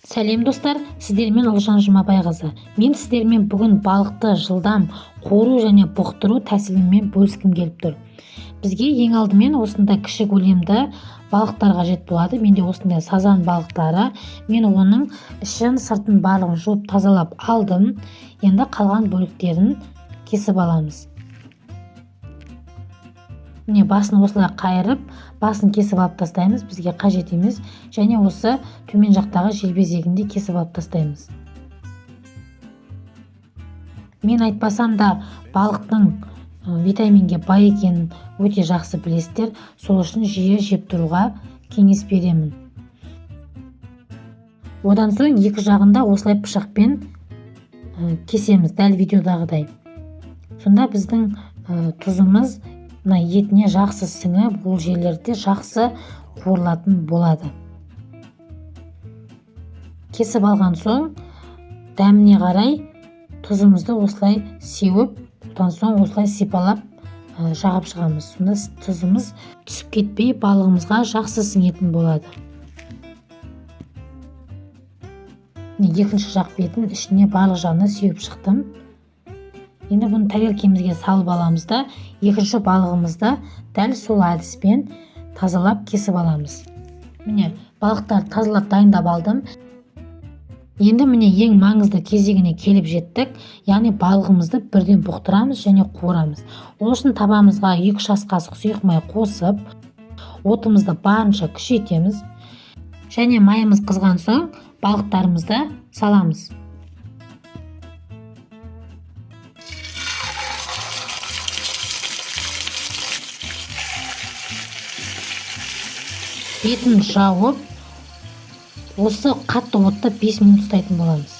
Сәлем достар, сіздермен Олжан Жұмабайқызы. Мен сіздермен бүгін балықты жылдам қору және бұқтыру тәсілімен бөліскім келіп тұр. Бізге ең алдымен осындай кіші көлемді балықтар қажет болады. Менде осындай сазан балықтары. Мен оның ішін сыртын барлығын жуып тазалап алдым. Енді қалған бөліктерін кесіп аламыз. Міне басын осылай қайырып, басын кесіп алып тастаймыз. Бізге қажет емес. Және осы төмен жақтағы желбезегін де кесіп алып тастаймыз. Мен айтпасам да балықтың витаминге бай екенін өте жақсы білесіздер. Сол үшін жиі жеп тұруға кеңес беремін. Одан соң екі жағында осылай пышақпен кесеміз, дәл видеодағыдай. Сонда біздің тұзымыз етіне жақсы сіңіп, бұл жерлерде жақсы қуырылатын болады. Кесіп алған соң дәміне қарай тұзымызды осылай сеуіп, одан соң осылай сипалап жағып шығамыз. Сонда тұзымыз түсіп кетпей, балығымызға жақсы сіңетін болады. Екінші жақ бетін ішіне барлық жағына сеуіп шықтым. Енді бұны тарелкемізге салып аламыз да, екінші балығымызды дәл сол әдіспен тазалап кесіп аламыз. Міне балықтарды тазалап дайындап алдым. Енді міне ең маңызды кезегіне келіп жеттік. Яғни балығымызды бірден бұқтырамыз және қуырамыз. Ол үшін табамызға 2-3 ас қасық сұйық май қосып, отымызды барынша күшейтеміз. Және майымыз қызған соң балықтарымызды саламыз. Бетін жауып, осы қатты отта 5 минут ұстайтын боламыз.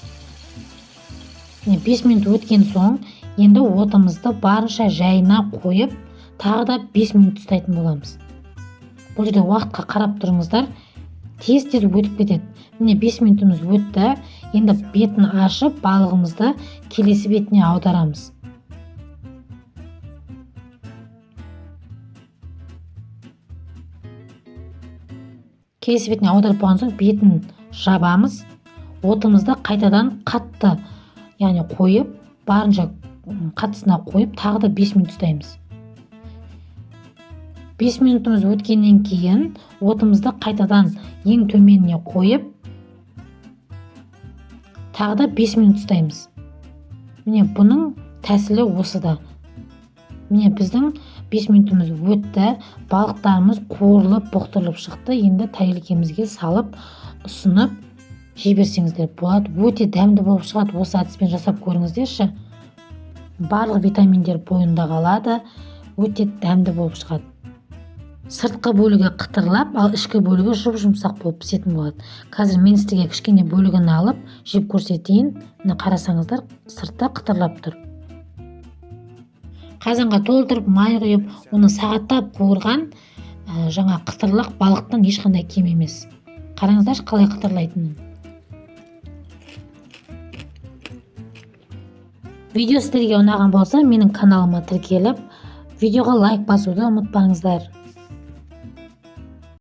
5 минут өткен соң, енді отымызды барынша жайына қойып, тағы да 5 минут ұстайтын боламыз. Бұл жерде уақытқа қарап тұрыңыздар, тез-тез өтіп кетеді. Міне 5 минутымыз өтті, енді бетін ашып, балығымызды келесі бетіне аударамыз. Келесі бетіне аударып болған соң бетін жабамыз. Отымызды қайтадан қатты, яғни қойып, барынша қаттысына қойып, тағы да 5 минут ұстаймыз. 5 минутымыз өткеннен кейін отымызды қайтадан ең төменіне қойып, тағы да 5 минут ұстаймыз. Міне бұның тәсілі осыда. Міне біздің 5 минутымыз өтті, балықтарымыз қуырылып, бұқтырылып шықты. Енді тарелкемізге салып, ұсынып жіберсеңіздер болады. Өте дәмді болып шығады. Осы әдіспен жасап көріңіздерші. Барлық витаминдер бойында қалады. Өте дәмді болып шығады. Сыртқы бөлігі қытырлап, ал ішкі бөлігі жұп-жұмсақ болып пісетін болады. Қазір мен сізге кішкене бөлігін алып, жеп көрсетейін. Міне қарасаңыздар, сырты қытырлап тұр. Қазанға толтырып, май құйып, оны сағаттап қуырған жаңа қытырлық балықтан ешқандай кем емес. Қараңыздаршы қалай қытырлайтынын. Видео сіздерге ұнаған болса, менің каналыма тіркеліп, видеоға лайк басуды ұмытпаңыздар.